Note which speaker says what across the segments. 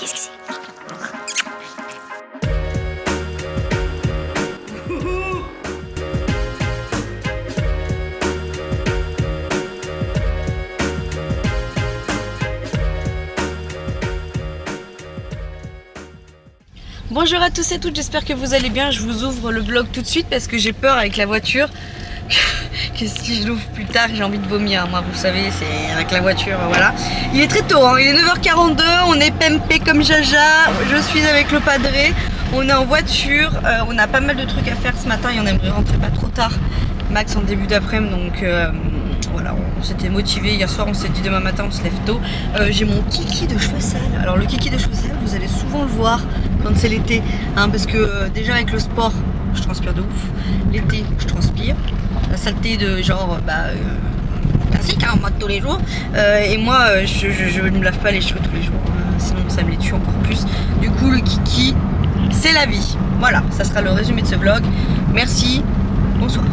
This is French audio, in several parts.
Speaker 1: Qu'est-ce que c'est?
Speaker 2: Bonjour à tous et toutes, j'espère que vous allez bien. Je vous ouvre le vlog tout de suite parce que j'ai peur avec la voiture que si je l'ouvre plus tard j'ai envie de vomir. Moi vous savez, c'est avec la voiture, voilà. Il est très tôt, hein. Il est 9h42, on est pempé comme Jaja. Je suis avec le padré, on est en voiture, on a pas mal de trucs à faire ce matin et on aimerait rentrer pas trop tard. Max en début d'après-midi, donc voilà, on s'était motivé hier soir, on s'est dit demain matin on se lève tôt. J'ai mon kiki de cheveux sales. Alors le kiki de cheveux sales, vous allez souvent le voir quand c'est l'été, hein, parce que déjà avec le sport, je transpire de ouf. L'été, je transpire. La saleté de genre, classique, hein, en mode tous les jours. Et moi, je ne me lave pas les cheveux tous les jours, hein, sinon ça me les tue encore plus. Du coup, le kiki, c'est la vie. Voilà, ça sera le résumé de ce vlog. Merci, bonsoir.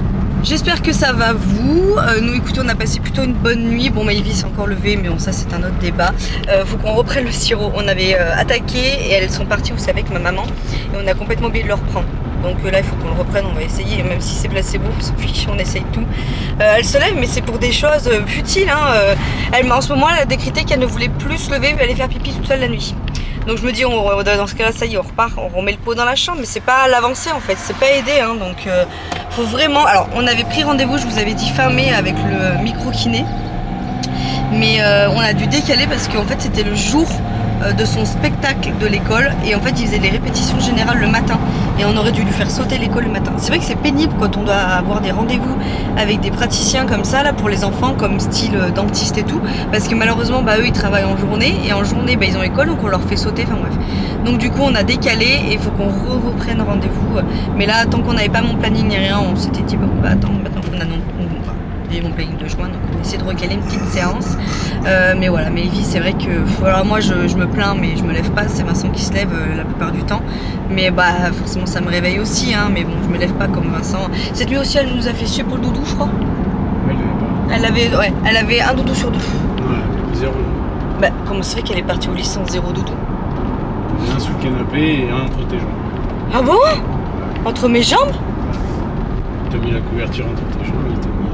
Speaker 2: J'espère que ça va vous. Nous écoutez, on a passé plutôt une bonne nuit. Bon, Maëvi s'est encore levée, mais bon, ça c'est un autre débat. Faut qu'on reprenne le sirop. On avait attaqué et elles sont parties, vous savez, avec ma maman. Et on a complètement oublié de le reprendre. Donc là, il faut qu'on le reprenne, on va essayer. Même si c'est placebo, on s'en fiche, on essaye tout. Elle se lève, mais c'est pour des choses futiles. Hein. En ce moment, elle a décrété qu'elle ne voulait plus se lever, aller faire pipi toute seule la nuit. Donc je me dis, dans ce cas-là, ça y est, on repart, on remet le pot dans la chambre, mais c'est pas l'avancée en fait, c'est pas aider, hein, donc faut vraiment. Alors on avait pris rendez-vous, je vous avais dit fin mai avec le micro-kiné, mais on a dû décaler parce qu'en fait c'était le jour de son spectacle de l'école et en fait il faisait des répétitions générales le matin et on aurait dû lui faire sauter l'école le matin. C'est vrai que c'est pénible quand on doit avoir des rendez-vous avec des praticiens comme ça là pour les enfants, comme style dentiste et tout, parce que malheureusement eux ils travaillent en journée et en journée ils ont école donc on leur fait sauter, enfin bref. Donc du coup on a décalé et il faut qu'on reprenne rendez-vous, mais là tant qu'on n'avait pas mon planning ni rien, on s'était dit bon on va attendre maintenant qu'on a mon planning de juin, donc on va essayer de recaler une petite séance. Mais voilà, Maëvi, c'est vrai que alors moi je me plains mais je me lève pas, c'est Vincent qui se lève la plupart du temps, mais forcément ça me réveille aussi, hein, mais bon je me lève pas comme Vincent. Cette nuit aussi elle nous a fait chier pour le doudou, je crois. Elle avait un doudou sur deux.
Speaker 3: Ouais, zéro.
Speaker 2: Comment c'est fait qu'elle est partie au lit sans zéro doudou?
Speaker 3: Un sous le canapé et un entre tes jambes.
Speaker 2: Ah bon? Entre mes jambes?
Speaker 3: T'as mis la couverture entre tes jambes et il était au milieu.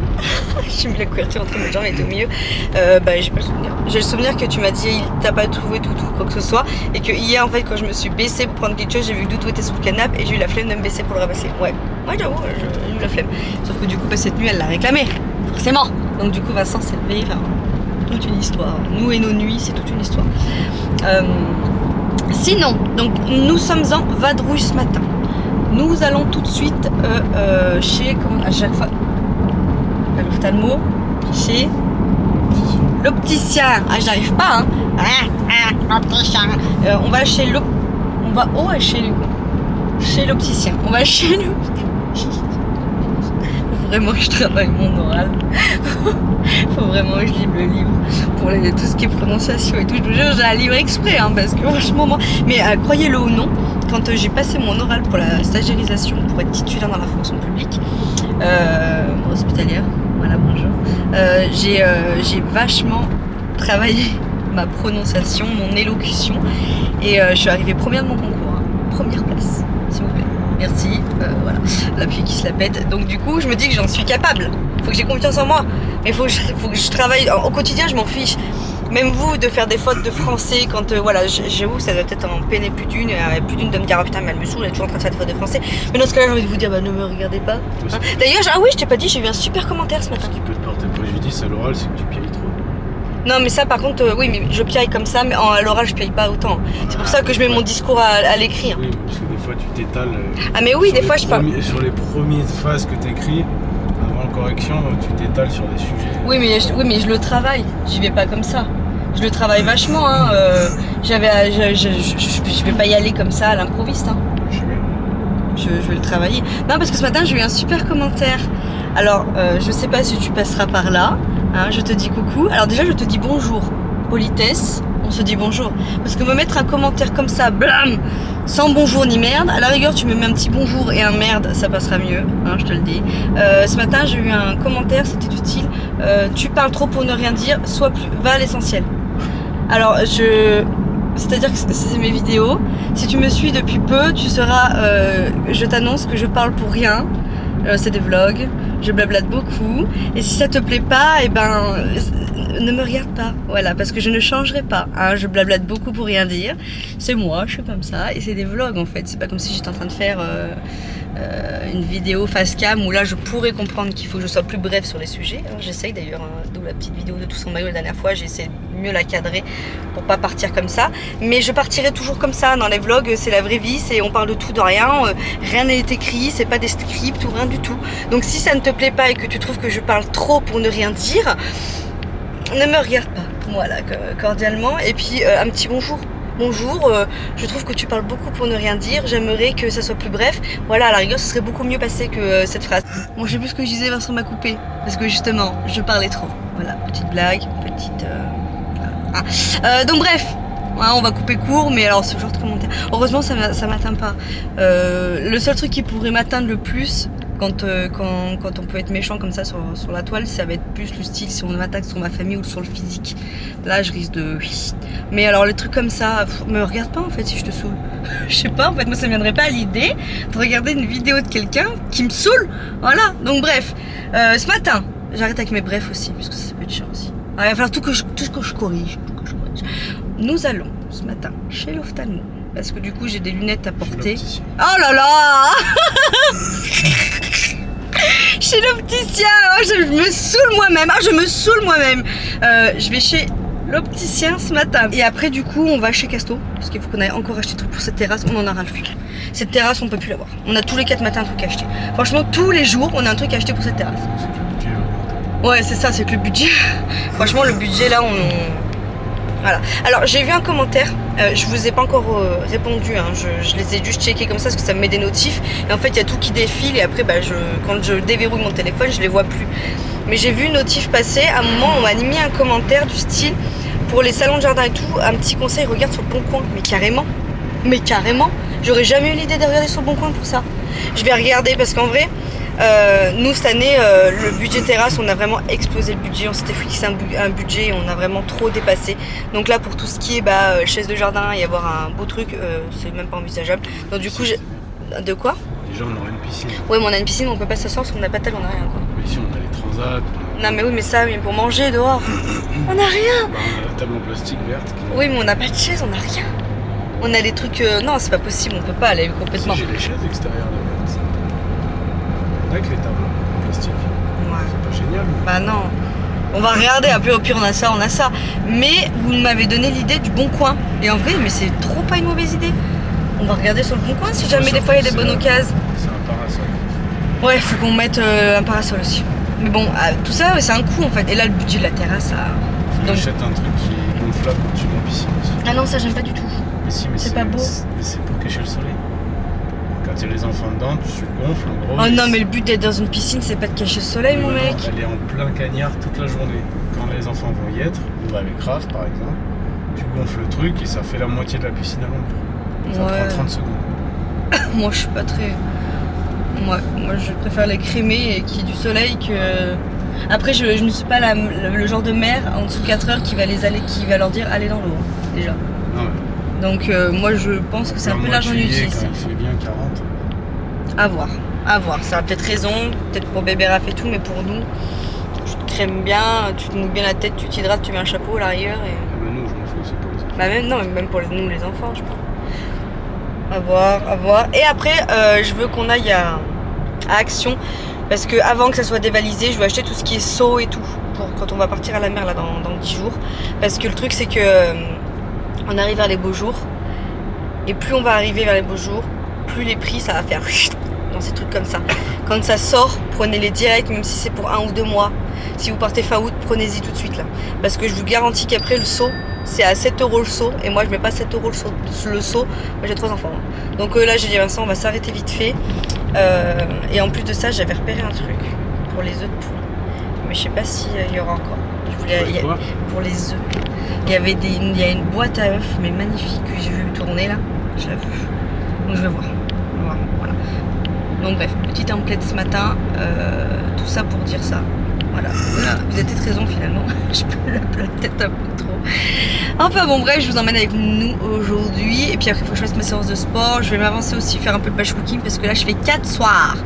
Speaker 2: J'ai mis la couverture entre mes jambes et il était au milieu. J'ai pas le souvenir. J'ai le souvenir que tu m'as dit il t'a pas trouvé doudou quoi que ce soit et que hier en fait quand je me suis baissée pour prendre quelque chose, j'ai vu que doudou était sous le canapé et j'ai eu la flemme de me baisser pour le ramasser. Ouais j'avoue, j'ai eu la flemme. Sauf que du coup cette nuit elle l'a réclamé, forcément. Donc du coup Vincent s'est levé, enfin, toute une histoire. Nous et nos nuits, c'est toute une histoire. Sinon, donc nous sommes en vadrouille ce matin. Nous allons tout de suite chez, à chaque fois, à l'ophtalmo, chez l'opticien. Ah, j'arrive pas, hein. L'opticien. On va chez chez l'opticien. On va chez lui. Faut vraiment que je travaille mon oral. Faut vraiment que je livre le livre pour tout ce qui est prononciation et tout. Je vous jure, j'ai un livre exprès, hein, parce que franchement, moi. Mais croyez-le ou non, quand j'ai passé mon oral pour la stagiairisation pour être titulaire dans la fonction publique hospitalière, voilà, bonjour, j'ai vachement travaillé ma prononciation, mon élocution et je suis arrivée première de mon concours, hein. Première place, s'il vous plaît. Merci, voilà, la pluie qui se la pète. Donc du coup, je me dis que j'en suis capable. Faut que j'ai confiance en moi. Mais faut que je travaille. Au quotidien, je m'en fiche. Même vous, de faire des fautes de français, quand j'avoue, ça doit peut-être en peiner plus d'une de me dire, oh putain, mais elle me saoule, elle est toujours en train de faire des fautes de français. Mais dans ce cas-là, j'ai envie de vous dire, ne me regardez pas. Hein. D'ailleurs, je t'ai pas dit, j'ai eu un super commentaire ce matin.
Speaker 3: Ce qui peut te porter préjudice à l'oral, c'est que tu piailles trop.
Speaker 2: Non mais ça par contre, oui mais je piaille comme ça, mais à l'oral je piaille pas autant. C'est pour ça que je mets mon discours à l'écrit.
Speaker 3: Oui, parce que des fois tu t'étales.
Speaker 2: Ah mais oui, des fois je parle.
Speaker 3: Sur les premières phases que tu écris, avant correction, tu t'étales sur des sujets.
Speaker 2: Oui mais je le travaille, j'y vais pas comme ça. Je le travaille vachement, hein. Je vais pas y aller comme ça à l'improviste. Hein. Je vais le travailler. Non parce que ce matin j'ai eu un super commentaire. Alors je sais pas si tu passeras par là. Hein, je te dis coucou. Alors déjà je te dis bonjour. Politesse, on se dit bonjour. Parce que me mettre un commentaire comme ça, blam, sans bonjour ni merde, à la rigueur tu me mets un petit bonjour et un merde, ça passera mieux, hein, je te le dis. Ce matin j'ai eu un commentaire, c'était du style tu parles trop pour ne rien dire, va à l'essentiel. Alors c'est-à-dire que c'est mes vidéos. Si tu me suis depuis peu, tu sauras, je t'annonce que je parle pour rien. C'est des vlogs, je blablate beaucoup. Et si ça te plaît pas, eh ben, ne me regarde pas. Voilà, parce que je ne changerai pas. Hein. Je blablate beaucoup pour rien dire. C'est moi, je suis comme ça. Et c'est des vlogs en fait. C'est pas comme si j'étais en train de faire une vidéo face cam où là je pourrais comprendre qu'il faut que je sois plus bref sur les sujets. J'essaye d'ailleurs, d'où la petite vidéo de Tous en maillot la dernière fois, j'ai essayé de mieux la cadrer pour pas partir comme ça. Mais je partirai toujours comme ça dans les vlogs, c'est la vraie vie, c'est on parle de tout, de rien, rien n'est écrit, c'est pas des scripts ou rien du tout. Donc si ça ne te plaît pas et que tu trouves que je parle trop pour ne rien dire, ne me regarde pas. Voilà, cordialement. Et puis un petit bonjour. Bonjour, je trouve que tu parles beaucoup pour ne rien dire, j'aimerais que ça soit plus bref. Voilà, à la rigueur, ce serait beaucoup mieux passé que cette phrase. Bon, je sais plus ce que je disais, Vincent m'a coupé, parce que justement, je parlais trop. Voilà, petite blague, petite... donc bref, hein, on va couper court, mais alors ce genre de commentaire... Heureusement, ça m'atteint pas. Le seul truc qui pourrait m'atteindre le plus... Quand on peut être méchant comme ça sur la toile, ça va être plus le style si on m'attaque sur ma famille ou sur le physique. Là, je risque de... Mais alors, les trucs comme ça, me regarde pas en fait si je te saoule. Je sais pas, en fait, moi ça me viendrait pas à l'idée de regarder une vidéo de quelqu'un qui me saoule. Voilà, donc bref. Ce matin, j'arrête avec mes brefs aussi, parce que ça peut être chiant aussi. Alors, il va falloir tout que je corrige. Nous allons ce matin chez l'ophtalmo. Parce que du coup j'ai des lunettes à porter. Oh là là. Chez l'opticien, oh, je me saoule moi-même. Ah, je me saoule moi-même. Je vais chez l'opticien ce matin. Et après du coup on va chez Casto. Parce qu'il faut qu'on aille encore acheter des trucs pour cette terrasse. On en a ras le cul. Cette terrasse on peut plus l'avoir. On a tous les 4 matins un truc à acheter. Franchement tous les jours on a un truc à acheter pour cette terrasse. Ouais c'est ça, c'est que le budget. Franchement le budget là Voilà. Alors j'ai vu un commentaire, je vous ai pas encore répondu, hein. Je les ai juste checkés comme ça parce que ça me met des notifs. Et en fait il y a tout qui défile et après quand je déverrouille mon téléphone je les vois plus. Mais j'ai vu une notif passer, à un moment on m'a mis un commentaire du style pour les salons de jardin et tout, un petit conseil, regarde sur le bon coin. Mais carrément, j'aurais jamais eu l'idée de regarder sur le bon coin pour ça. Je vais regarder parce qu'en vrai, nous cette année le budget terrasse on a vraiment explosé le budget, on s'était fixé un budget et on a vraiment trop dépassé. Donc là pour tout ce qui est chaise de jardin et avoir un beau truc, c'est même pas envisageable. Donc du coup de quoi?
Speaker 3: Déjà on aurait une piscine.
Speaker 2: Ouais mais on a une piscine mais on peut pas s'asseoir parce qu'on n'a pas de table, on a rien quoi.
Speaker 3: Mais ici on a les transats.
Speaker 2: Non mais oui mais ça oui, pour manger dehors on a rien.
Speaker 3: On a la table en plastique verte.
Speaker 2: Oui mais on n'a pas de chaise, on a rien. On a les trucs, non c'est pas possible, on peut pas aller complètement.
Speaker 3: Si, j'ai les chaises extérieures là. Avec les tables en plastique.
Speaker 2: Ouais.
Speaker 3: C'est pas génial.
Speaker 2: Bah non. On va regarder, après au pire on a ça. Mais vous m'avez donné l'idée du bon coin. Et en vrai, mais c'est trop pas une mauvaise idée. On va regarder sur le bon coin si jamais des fois il y a des bonnes occasions.
Speaker 3: C'est un parasol.
Speaker 2: Ouais, faut qu'on mette un parasol aussi. Mais bon, tout ça c'est un coût en fait. Et là le budget de la terrasse, ça...
Speaker 3: Faut que j'achète un truc qui est gonflable au-dessus de mon piscine aussi.
Speaker 2: Ah non, ça j'aime pas du tout.
Speaker 3: Mais si, mais
Speaker 2: c'est pas beau.
Speaker 3: Mais c'est pour cacher le soleil. Quand il y a les enfants dedans, tu le gonfles en gros.
Speaker 2: Oh non, mais le but d'être dans une piscine, c'est pas de cacher le soleil, mon mec.
Speaker 3: Elle est en plein cagnard toute la journée. Quand les enfants vont y être, ou avec Raph par exemple, tu gonfles le truc et ça fait la moitié de la piscine à l'ombre. Ça prend 30 secondes.
Speaker 2: Moi, je suis pas très... Moi, je préfère les crémer et qu'il y ait du soleil que... Après, je ne suis pas le genre de mère en dessous de 4 heures qui va leur dire allez dans l'eau, déjà.
Speaker 3: Ah ouais.
Speaker 2: Donc moi je pense que c'est un peu l'argent inutile.
Speaker 3: Quand il fait bien 40.
Speaker 2: À voir. Ça a peut-être raison, peut-être pour bébé Raph et tout, mais pour nous, tu te crèmes bien, tu te mouilles bien la tête, tu t'hydrates, tu mets un chapeau à l'arrière et...
Speaker 3: Mais nous, je m'en fous, c'est pour les enfants.
Speaker 2: Bah même pour nous les enfants, je pense. À voir. Et après, je veux qu'on aille à Action, parce que avant que ça soit dévalisé, je veux acheter tout ce qui est seau et tout, pour quand on va partir à la mer là dans 10 jours. Parce que le truc c'est que... on arrive vers les beaux jours et plus on va arriver vers les beaux jours, plus les prix ça va faire dans ces trucs comme ça. Quand ça sort, prenez-les direct, même si c'est pour 1 ou 2 mois. Si vous partez fin août, prenez-y tout de suite là. Parce que je vous garantis qu'après le seau, c'est à 7 € le seau et moi je mets pas 7 € le seau. Moi j'ai 3 enfants. Donc là j'ai dit Vincent, on va s'arrêter vite fait. Et en plus de ça, j'avais repéré un truc pour les œufs de poule. Mais je sais pas s'il y aura encore. Pour les œufs. Il y a une boîte à œufs, mais magnifique, que j'ai vu tourner là. Je l'ai vue. Donc je vais voir. Voilà. Donc bref, petite template ce matin. Tout ça pour dire ça. Voilà, vous avez peut-être raison finalement. Je peux la peut-être un peu trop. Enfin bon, bref, je vous emmène avec nous aujourd'hui. Et puis après, il faut que je fasse ma séance de sport. Je vais m'avancer aussi, faire un peu de batch cooking parce que là, je fais 4 soirs.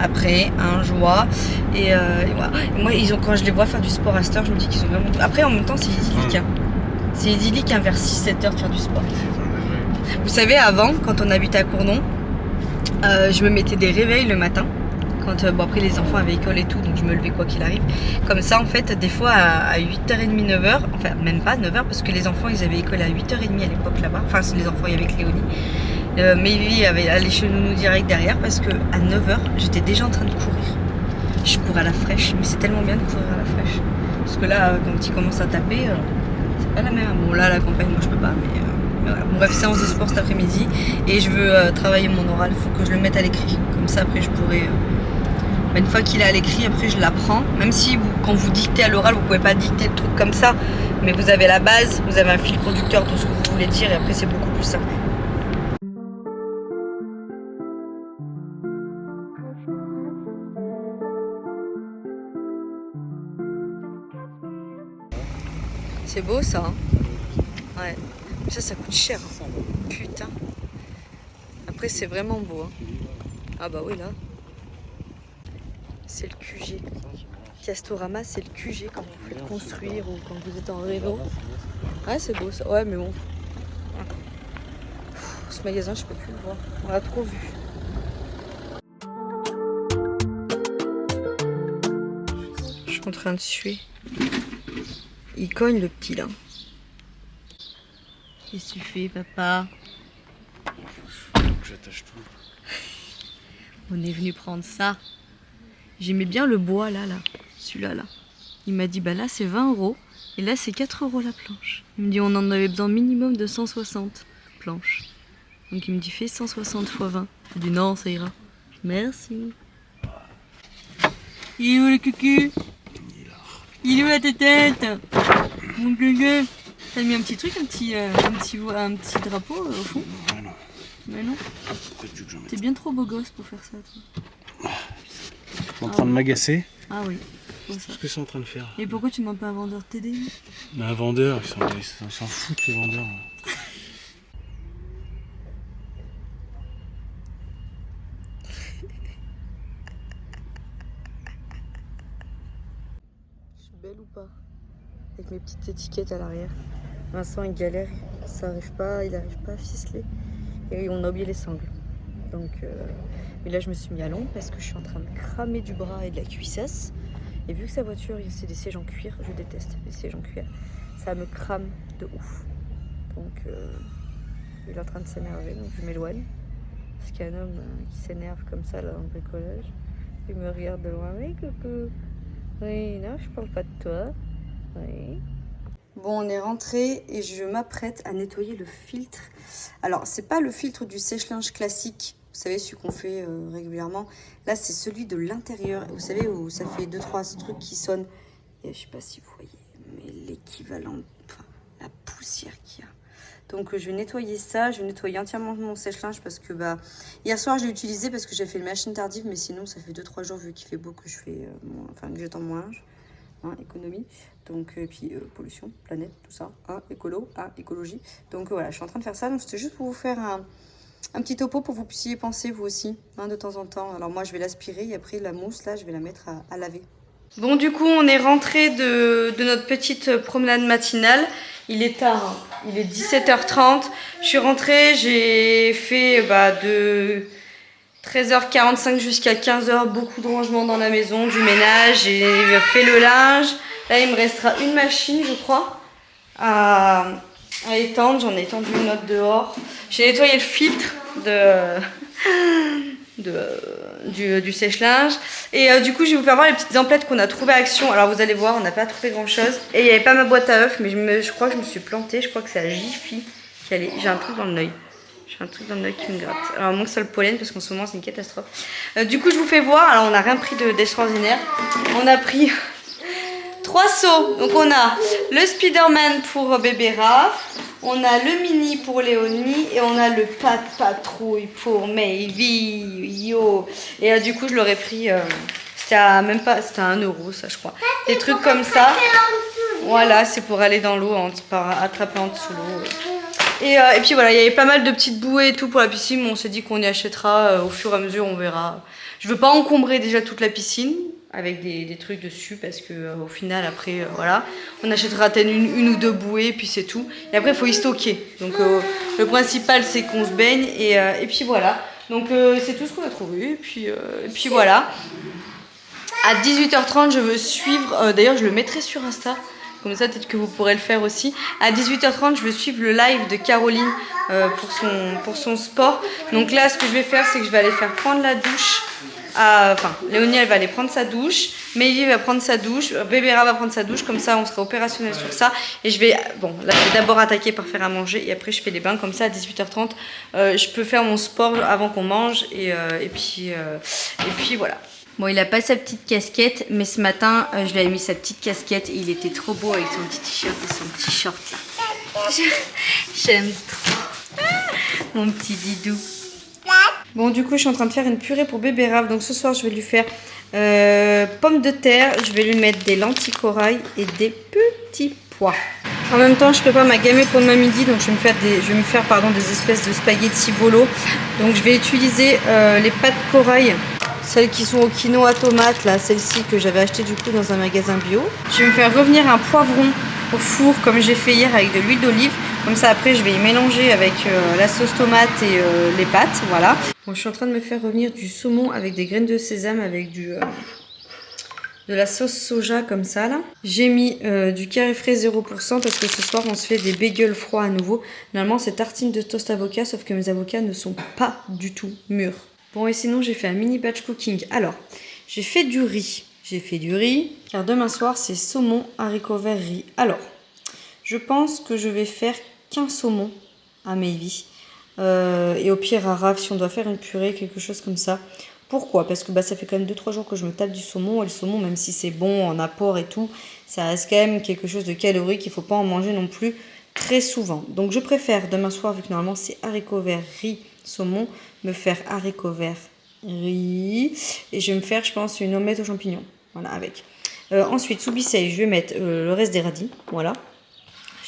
Speaker 2: Après, je vois. Et voilà. Et moi, quand je les vois faire du sport à cette heure, je me dis qu'ils ont vraiment. Après, en même temps, c'est idyllique. Hein. C'est idyllique vers 6-7 heures de faire du sport. Vous savez, avant, quand on habitait à Cournon, je me mettais des réveils le matin. Quand, bon, après les enfants avaient école et tout, donc je me levais quoi qu'il arrive. Comme ça, en fait, des fois à 8h30, 9h, enfin même pas 9h, parce que les enfants ils avaient école à 8h30 à l'époque là-bas. Enfin, c'est les enfants, il y avait Cléonie. Mais lui allait chez nous direct derrière parce que à 9h, j'étais déjà en train de courir. Je cours à la fraîche, mais c'est tellement bien de courir à la fraîche. Parce que là, quand il commence à taper, c'est pas la même. Bon, là, la campagne, moi je peux pas, mais voilà. Bon, bref, séance de sport cet après-midi. Et je veux travailler mon oral, il faut que je le mette à l'écrit. Comme ça, après, je pourrai. Une fois qu'il est à l'écrit, après je l'apprends. Même si quand vous dictez à l'oral, vous pouvez pas dicter le truc comme ça, mais vous avez la base, vous avez un fil conducteur de ce que vous voulez dire, et après c'est beaucoup plus simple. C'est beau ça, hein? Ouais. Ça coûte cher. Hein. Putain. Après c'est vraiment beau. Hein. Ah bah oui là. C'est le QG. Castorama, c'est le QG quand vous faites construire ou quand vous êtes en réno. Ouais, c'est beau ça. Ouais, mais bon. Ce magasin, je peux plus le voir. On l'a trop vu. Je suis en train de suer. Il cogne le petit là. Qu'est-ce que tu fais, papa?
Speaker 3: J'attache tout.
Speaker 2: On est venu prendre ça. J'aimais bien le bois là. Celui-là là. Il m'a dit bah là c'est 20 € et là c'est 4 € la planche. Il me dit on en avait besoin minimum de 160 planches. Donc il me dit fais 160 x 20. J'ai dit non ça ira. Merci. Il est où le cucu? Il est où la tête? Mon cucu. T'as mis un petit truc, un petit drapeau au fond?
Speaker 3: Non.
Speaker 2: Mais non. T'es bien trop beau gosse pour faire ça toi.
Speaker 3: En train de m'agacer.
Speaker 2: Ah oui.
Speaker 3: C'est ce que c'est en train de faire.
Speaker 2: Et pourquoi tu demandes pas à un vendeur de t'aider?
Speaker 3: Un vendeur, ils s'en foutent les vendeurs.
Speaker 2: Je suis belle ou pas? Avec mes petites étiquettes à l'arrière. Vincent il galère, il n'arrive pas à ficeler. Et on a oublié les sangles. Donc, mais là je me suis mis à l'ombre parce que je suis en train de cramer du bras et de la cuissasse. Et vu que sa voiture, c'est des sièges en cuir, je déteste les sièges en cuir, ça me crame de ouf. Donc, il est en train de s'énerver, donc je m'éloigne. Parce qu'il y a un homme qui s'énerve comme ça là dans le bricolage. Il me regarde de loin, oui coucou. Oui, non, je parle pas de toi. Oui. Bon, on est rentré et je m'apprête à nettoyer le filtre. Alors, c'est pas le filtre du sèche-linge classique. Vous savez, celui qu'on fait régulièrement. Là, c'est celui de l'intérieur. Vous savez, où ça fait 2-3 trucs qui sonnent. Et je sais pas si vous voyez, mais l'équivalent, enfin, la poussière qu'il y a. Donc, je vais nettoyer ça. Je vais nettoyer entièrement mon sèche-linge parce que, hier soir, je l'ai utilisé parce que j'ai fait une machine tardive. Mais sinon, ça fait 2-3 jours, vu qu'il fait beau, que je fais, que j'étends mon linge. Hein, économie, donc, puis pollution, planète, tout ça, hein, écolo, hein, écologie. Donc, voilà, je suis en train de faire ça. Donc, c'était juste pour vous faire un petit topo pour que vous puissiez penser vous aussi, hein, de temps en temps. Alors moi je vais l'aspirer et après la mousse là je vais la mettre à laver. Bon du coup on est rentré de notre petite promenade matinale. Il est tard, hein. Il est 17h30. Je suis rentrée, j'ai fait de 13h45 jusqu'à 15h beaucoup de rangement dans la maison, du ménage, j'ai fait le linge. Là il me restera une machine je crois à étendre, j'en ai étendu une autre dehors. J'ai nettoyé le filtre du sèche-linge. Et du coup, je vais vous faire voir les petites emplettes qu'on a trouvées à Action. Alors, vous allez voir, on n'a pas trouvé grand-chose. Et il n'y avait pas ma boîte à œufs, mais je crois que je me suis plantée. Je crois que c'est à Jiffy qui allait. J'ai un truc dans l'œil. J'ai un truc dans l'œil qui me gratte. Alors, manque ça le pollen parce qu'en ce moment, c'est une catastrophe. Du coup, je vous fais voir. Alors, on n'a rien pris d'extraordinaire. On a pris 3 seaux. Donc, on a le Spider-Man pour bébé Raph. On a le mini pour Léonie et on a le pas de patrouille pour Mayvi. Yo. Et du coup, je l'aurais pris. C'était C'était à même pas, c'était à 1 € ça je crois. Des trucs comme ça. Voilà, c'est pour aller dans l'eau, attraper en dessous l'eau. Et puis voilà, il y avait pas mal de petites bouées et tout pour la piscine. On s'est dit qu'on y achètera au fur et à mesure, on verra. Je veux pas encombrer déjà toute la piscine avec des trucs dessus parce que au final après voilà, on achètera peut-être une ou 2 bouées et puis c'est tout. Et après il faut y stocker. Donc le principal c'est qu'on se baigne et puis voilà. Donc c'est tout ce qu'on a trouvé et puis voilà. À 18h30 je veux suivre, d'ailleurs je le mettrai sur Insta. Comme ça, peut-être que vous pourrez le faire aussi. À 18h30, je vais suivre le live de Caroline pour son sport. Donc là, ce que je vais faire, c'est que je vais aller faire prendre la douche. Enfin, Léonie, elle va aller prendre sa douche. Meili va prendre sa douche. Bébéra va prendre sa douche. Comme ça, on sera opérationnel sur ça. Et je vais, bon, là, je vais d'abord attaquer par faire à manger. Et après, je fais les bains. Comme ça, à 18h30, je peux faire mon sport avant qu'on mange. Et puis voilà. Bon, il a pas sa petite casquette, mais ce matin, je lui ai mis sa petite casquette et il était trop beau avec son petit t-shirt et son petit short. J'aime trop. Mon petit didou. Bon, du coup, je suis en train de faire une purée pour bébé Raph. Donc ce soir, je vais lui faire pommes de terre. Je vais lui mettre des lentilles corail et des petits pois. En même temps, je prépare ma gamée pour demain midi. Donc je vais me faire des espèces de spaghettis volo. Donc je vais utiliser les pâtes corail. Celles qui sont au quinoa tomate, là, celle-ci que j'avais acheté du coup dans un magasin bio. Je vais me faire revenir un poivron au four comme j'ai fait hier avec de l'huile d'olive. Comme ça après je vais y mélanger avec la sauce tomate et les pâtes, voilà. Bon, je suis en train de me faire revenir du saumon avec des graines de sésame avec de la sauce soja comme ça là. J'ai mis du carré frais 0% parce que ce soir on se fait des bagels froids à nouveau. Normalement c'est tartine de toast avocat sauf que mes avocats ne sont pas du tout mûrs. Bon, et sinon, j'ai fait un mini batch cooking. Alors, j'ai fait du riz. Car demain soir, c'est saumon, haricots verts, riz. Alors, je pense que je vais faire qu'un saumon à Mayvi. Et au pire, à Raph, si on doit faire une purée, quelque chose comme ça. Pourquoi? Parce que ça fait quand même 2-3 jours que je me tape du saumon. Et le saumon, même si c'est bon en apport et tout, ça reste quand même quelque chose de calorique. Il ne faut pas en manger non plus très souvent. Donc, je préfère demain soir, vu que normalement, c'est haricots verts, riz, saumon, me faire haricots verts, riz, et je vais me faire, je pense, une omelette aux champignons, voilà, avec. Ensuite, sous bisseille, je vais mettre le reste des radis, voilà.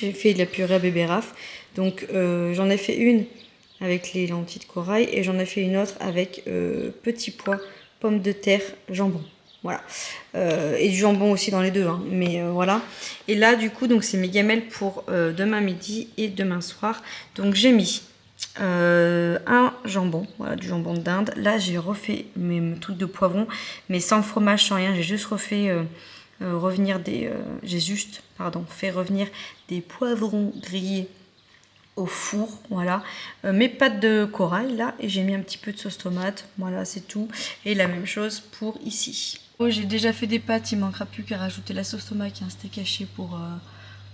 Speaker 2: J'ai fait de la purée à bébé Raph, donc j'en ai fait une avec les lentilles de corail, et j'en ai fait une autre avec petits pois, pommes de terre, jambon, voilà. Et du jambon aussi dans les deux, hein, mais voilà. Et là, du coup, donc c'est mes gamelles pour demain midi et demain soir, donc j'ai mis un jambon, voilà, du jambon d'Inde. Là j'ai refait mes trucs de poivron, mais sans fromage, sans rien. J'ai juste refait revenir fait revenir des poivrons grillés au four, voilà. Mes pâtes de corail là, et j'ai mis un petit peu de sauce tomate, voilà, c'est tout. Et la même chose pour ici. Oh, j'ai déjà fait des pâtes, il manquera plus qu'à rajouter la sauce tomate qui est un steak haché pour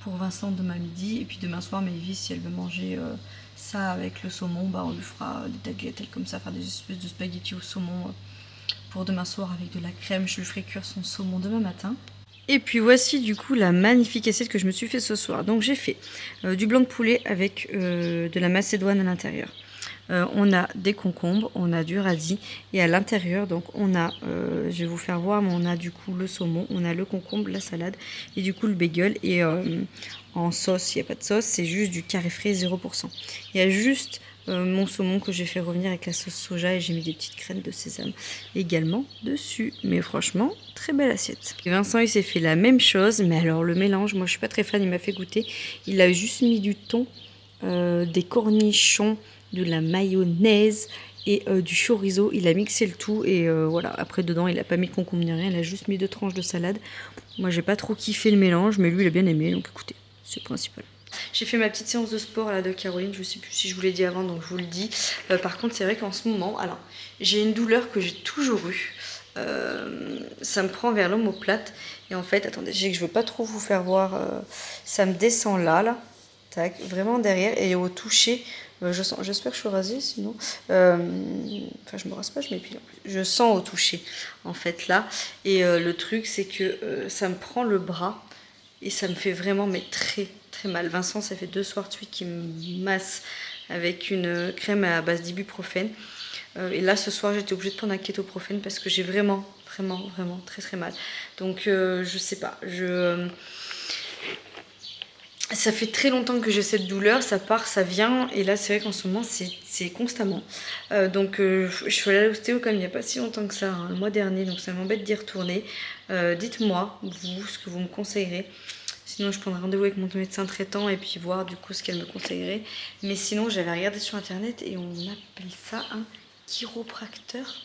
Speaker 2: Vincent demain midi. Et puis demain soir, Mayvi, si elle veut manger ça avec le saumon, on lui fera des tagliatelles comme ça, faire des espèces de spaghettis au saumon pour demain soir avec de la crème. Je lui ferai cuire son saumon demain matin. Et puis voici du coup la magnifique assiette que je me suis fait ce soir. Donc j'ai fait du blanc de poulet avec de la macédoine à l'intérieur. On a des concombres, on a du radis et à l'intérieur donc on a, je vais vous faire voir, mais on a du coup le saumon, on a le concombre, la salade et du coup le bagel. Et en sauce, il n'y a pas de sauce, c'est juste du carré frais 0%. Il y a juste mon saumon que j'ai fait revenir avec la sauce soja et j'ai mis des petites graines de sésame également dessus. Mais franchement, très belle assiette. Et Vincent, il s'est fait la même chose, mais alors le mélange, moi je suis pas très fan, il m'a fait goûter. Il a juste mis du thon, des cornichons, de la mayonnaise et du chorizo. Il a mixé le tout et voilà. Après dedans, il a pas mis de concombre ni rien, il a juste mis 2 tranches de salade. Moi, j'ai pas trop kiffé le mélange, mais lui, il a bien aimé, donc écoutez, c'est le principal. J'ai fait ma petite séance de sport là de Caroline, je sais plus si je vous l'ai dit avant, donc je vous le dis. Par contre, c'est vrai qu'en ce moment, alors j'ai une douleur que j'ai toujours eue. Ça me prend vers l'omoplate et en fait, attendez, je veux pas trop vous faire voir, ça me descend là, tac, vraiment derrière et au toucher. J'espère que je suis rasée, sinon enfin je me rase pas, je m'épile en plus. Je sens au toucher en fait là, et le truc c'est que ça me prend le bras et ça me fait vraiment mais très très mal. Vincent, ça fait 2 soirs de suite qu'il me masse avec une crème à base d'ibuprofène, et là ce soir j'étais obligée de prendre un kétoprofène parce que j'ai vraiment vraiment, vraiment très très mal. Donc je sais pas, ça fait très longtemps que j'ai cette douleur, ça part, ça vient, et là c'est vrai qu'en ce moment c'est constamment. Donc je suis allée à l'ostéo comme il n'y a pas si longtemps que ça, hein, le mois dernier, donc ça m'embête d'y retourner. Dites-moi, vous, ce que vous me conseillerez. Sinon, je prendrai rendez-vous avec mon médecin traitant et puis voir du coup ce qu'elle me conseillerait. Mais sinon, j'avais regardé sur internet et on appelle ça un chiropracteur.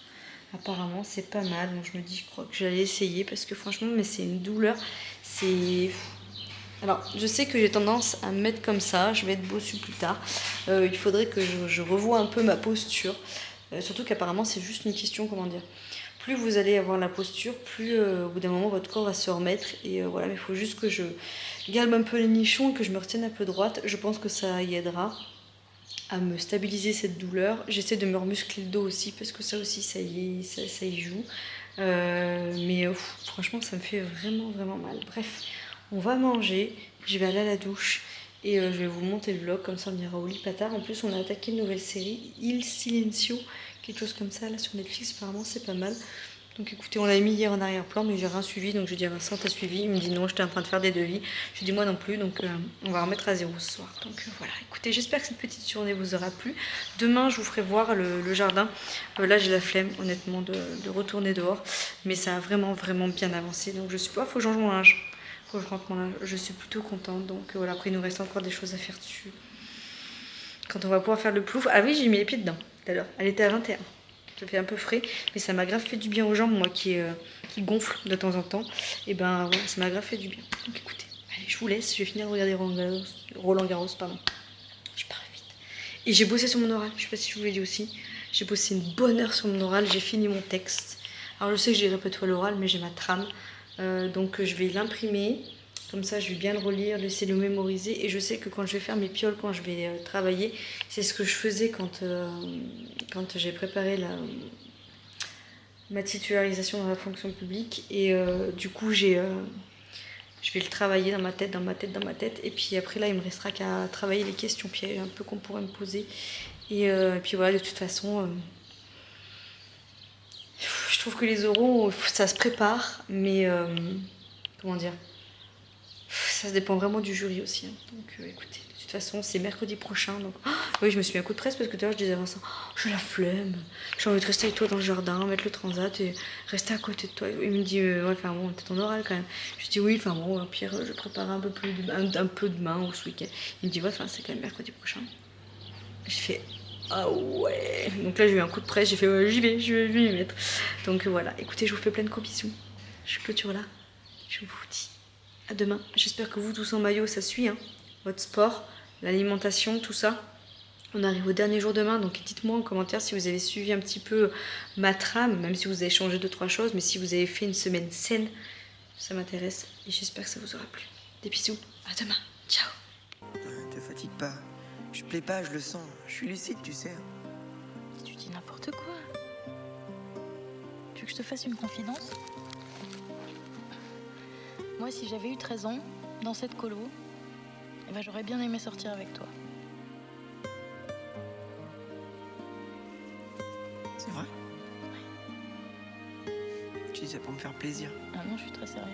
Speaker 2: Apparemment, c'est pas mal. Donc, je me dis, je crois que j'allais essayer parce que franchement, mais c'est une douleur. C'est. Alors, je sais que j'ai tendance à me mettre comme ça. Je vais être bossu plus tard. Il faudrait que je revoie un peu ma posture. Surtout qu'apparemment, c'est juste une question, comment dire. Plus vous allez avoir la posture, plus au bout d'un moment votre corps va se remettre. Et voilà, mais il faut juste que je galbe un peu les nichons et que je me retienne un peu droite. Je pense que ça y aidera à me stabiliser cette douleur. J'essaie de me remuscler le dos aussi parce que ça aussi, ça y joue. Mais franchement, ça me fait vraiment, vraiment mal. Bref, on va manger, je vais aller à la douche. Et je vais vous monter le vlog, comme ça on ira au lit pas tard. En plus, on a attaqué une nouvelle série, Il Silencio, quelque chose comme ça, là sur Netflix, apparemment c'est pas mal. Donc écoutez, on l'a mis hier en arrière-plan, mais j'ai rien suivi, donc j'ai dit à Vincent, t'as suivi? Il me dit non, j'étais en train de faire des devis. J'ai dit moi non plus, donc on va remettre à zéro ce soir. Donc voilà, écoutez, j'espère que cette petite journée vous aura plu. Demain, je vous ferai voir le jardin. Là, j'ai la flemme, honnêtement, de retourner dehors, mais ça a vraiment, vraiment bien avancé. Donc je suis pas, faut que je change mon linge. Faut que je rentre mon linge. Je suis plutôt contente, donc voilà, après il nous reste encore des choses à faire dessus. Quand on va pouvoir faire le plouf. Ah oui, j'ai mis les pieds dedans tout à l'heure. Elle était à 21. Ça fait un peu frais, mais ça m'a grave fait du bien aux jambes, moi qui gonfle de temps en temps. Et ben ouais, ça m'a grave fait du bien. Donc écoutez, allez, je vous laisse, je vais finir de regarder Roland Garros, pardon. Je pars vite. Et j'ai bossé sur mon oral, je sais pas si je vous l'ai dit aussi. J'ai bossé une bonne heure sur mon oral, j'ai fini mon texte. Alors je sais que j'ai répété à l'oral, mais j'ai ma trame. Donc je vais l'imprimer. Comme ça, je vais bien le relire, laisser le mémoriser. Et je sais que quand je vais faire mes pioles, quand je vais travailler, c'est ce que je faisais quand j'ai préparé ma titularisation dans la fonction publique. Et du coup, je vais le travailler dans ma tête. Et puis après, là, il me restera qu'à travailler les questions pièges un peu qu'on pourrait me poser. Et puis voilà, de toute façon, je trouve que les oraux, ça se prépare. Mais comment dire, ça dépend vraiment du jury aussi. Hein. Donc écoutez, de toute façon, c'est mercredi prochain. Donc oui, je me suis mis un coup de presse parce que tout à l'heure, je disais à Vincent, j'ai la flemme. J'ai envie de rester avec toi dans le jardin, mettre le transat et rester à côté de toi. Il me dit, ouais, enfin bon, t'es ton oral quand même. Je dis oui, enfin bon, au pire, je prépare un peu demain ou ce week-end. Il me dit, ouais, enfin, c'est quand même mercredi prochain. J'ai fait, ah ouais. Donc là, j'ai eu un coup de presse, j'ai fait, ouais, j'y vais, je vais m'y mettre. Donc voilà, écoutez, je vous fais plein de gros bisous. Je clôture là. Je vous dis à demain. J'espère que vous, tous en maillot, ça suit. Hein. Votre sport, l'alimentation, tout ça. On arrive au dernier jour demain, donc dites-moi en commentaire si vous avez suivi un petit peu ma trame, même si vous avez changé 2-3 choses, mais si vous avez fait une semaine saine, ça m'intéresse. Et j'espère que ça vous aura plu. Des bisous, à demain. Ciao.
Speaker 1: Te fatigue pas. Je plais pas, je le sens. Je suis lucide, tu sais.
Speaker 4: Tu dis n'importe quoi. Tu veux que je te fasse une confidence? Moi, si j'avais eu 13 ans, dans cette colo, eh ben, j'aurais bien aimé sortir avec toi.
Speaker 1: C'est vrai? Tu dis ça pour me faire plaisir.
Speaker 4: Ah non, je suis très sérieuse.